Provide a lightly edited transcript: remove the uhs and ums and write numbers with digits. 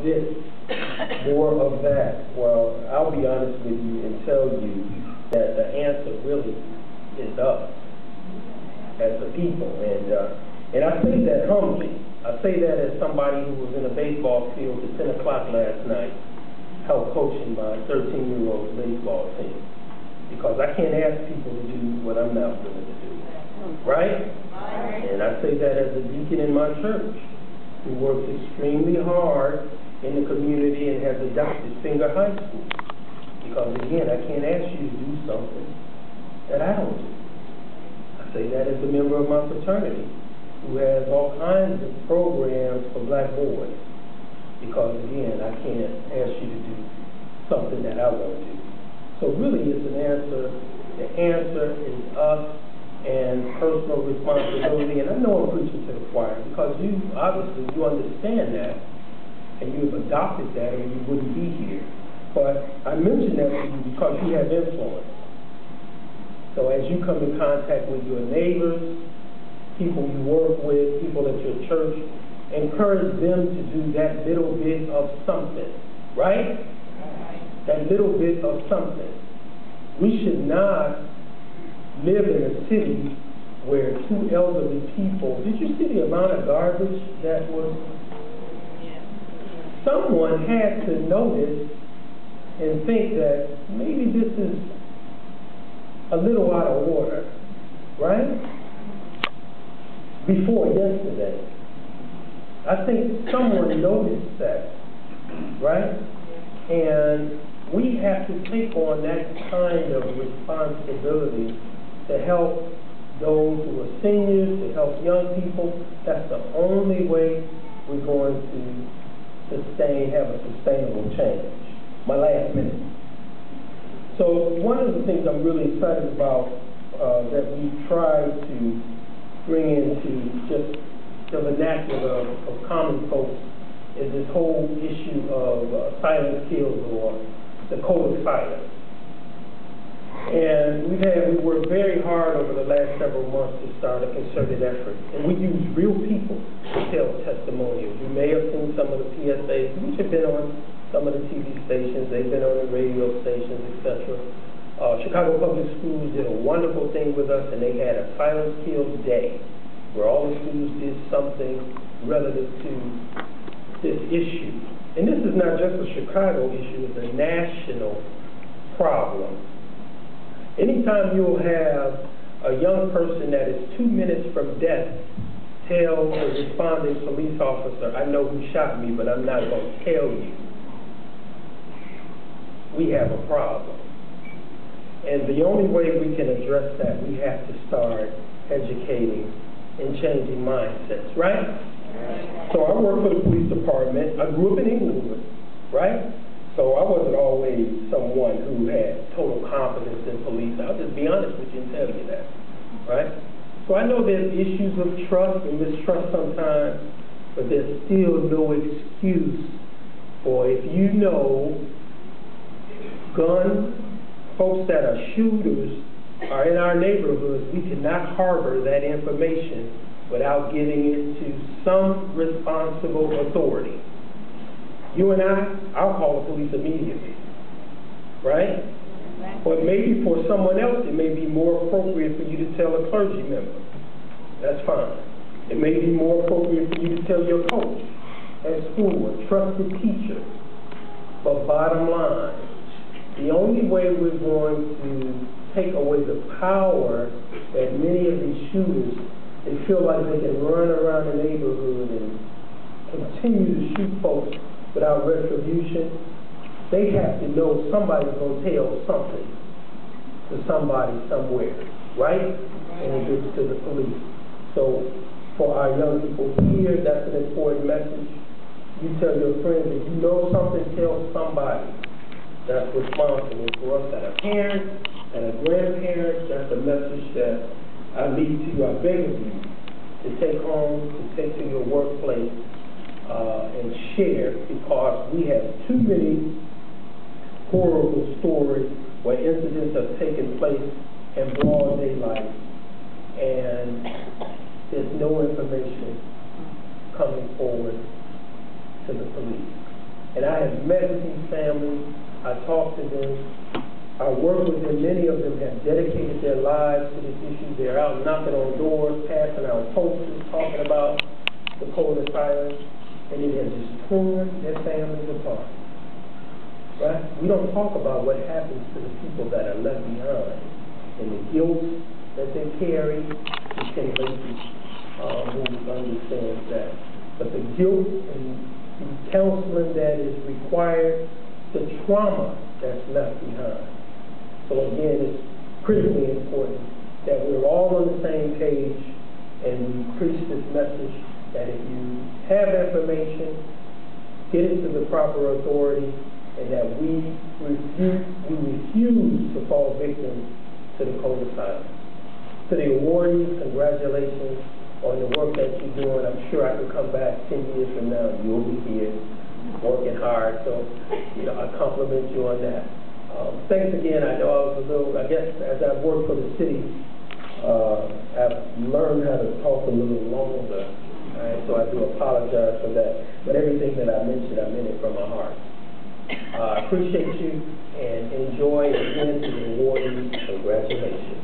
this, more of that. Well, I'll be honest with you and tell you that the answer really is us as a people. And I say that humbly. I say that as somebody who was in a baseball field at 10 o'clock last night, help coaching my 13-year-old baseball team. Because I can't ask people to do what I'm not willing to do. Right? And I say that as a deacon in my church who works extremely hard in the community and has adopted Finger High School. Because again, I can't ask you to do something that I don't do. I say that as a member of my fraternity who has all kinds of programs for black boys. Because again, I can't ask you to do something that I won't do. So really it's an answer. The answer is us and personal responsibility. And I know I'm preaching to the choir because you obviously you understand that and you've adopted that or you wouldn't be here. But I mention that to you because you have influence. So as you come in contact with your neighbors, people you work with, people at your church, encourage them to do that little bit of something, right? That little bit of something. We should not live in a city where two elderly people, did you see the amount of garbage that was? Someone had to notice and think that maybe this is a little out of order, right? Before yesterday. I think someone noticed that, right? And we have to take on that kind of responsibility to help those who are seniors, to help young people. That's the only way we're going to have a sustainable change. My last minute. So one of the things I'm really excited about that we try to bring into just the vernacular of common folks is this whole issue of silent kills or the code of silence. And we worked very hard over the last several months to start a concerted effort. And we use real people to tell testimonials. You may have seen some of the PSAs, which have been on some of the TV stations. They've been on the radio stations, etc. Chicago Public Schools did a wonderful thing with us, and they had a Silence Kills Day, where all the schools did something relative to this issue. And this is not just a Chicago issue, it's a national problem. Anytime you'll have a young person that is 2 minutes from death tell the responding police officer, I know who shot me, but I'm not going to tell you, we have a problem. And the only way we can address that, we have to start educating and changing mindsets, right? So I work for the police department. I grew up in Englewood, right? So I wasn't always someone who had total confidence in police. I'll just be honest with you and tell you that, right? So I know there's issues of trust and mistrust sometimes, but there's still no excuse for if you know folks that are shooters are in our neighborhoods, we cannot harbor that information without getting it to some responsible authority. You and I'll call the police immediately, right? But maybe for someone else, it may be more appropriate for you to tell a clergy member. That's fine. It may be more appropriate for you to tell your coach at school, a trusted teacher. But bottom line, the only way we're going to take away the power that many of these shooters, they feel like they can run around the neighborhood and continue to shoot folks without retribution. They have to know somebody's going to tell something to somebody somewhere, right? And it gets to the police. So for our young people here, that's an important message. You tell your friends, if you know something, tell somebody that's responsible. For us that are parents and are grandparents, that's a message that I leave to you. I beg of you to take home, to take to your workplace, and share, because we have too many horrible stories where incidents have taken place in broad daylight and there's no information coming forward to the police. And I have met with these families. I talked to them. I work with them. Many of them have dedicated their lives to this issue. They're out knocking on doors, passing out posters, talking about the code of silence, and it has just torn their families apart. Right? We don't talk about what happens to the people that are left behind and the guilt that they carry. Ken Lacey, who understands that. But the guilt and the counseling that is required, the trauma that's left behind. So again, it's critically important that we're all on the same page and we preach this message that if you have information, get it to the proper authority, and that we refuse to fall victim to the code of silence. To the awardees, congratulations on the work that you're doing. I'm sure I can come back 10 years from now and you'll be here working hard. So, I compliment you on that. Thanks again. I know I was a little, I guess, as I've worked for the city, I've learned how to talk a little longer. Right? So I do apologize for that. But everything that I mentioned, I meant it from my heart. I appreciate you and enjoy again to the awardees. Congratulations.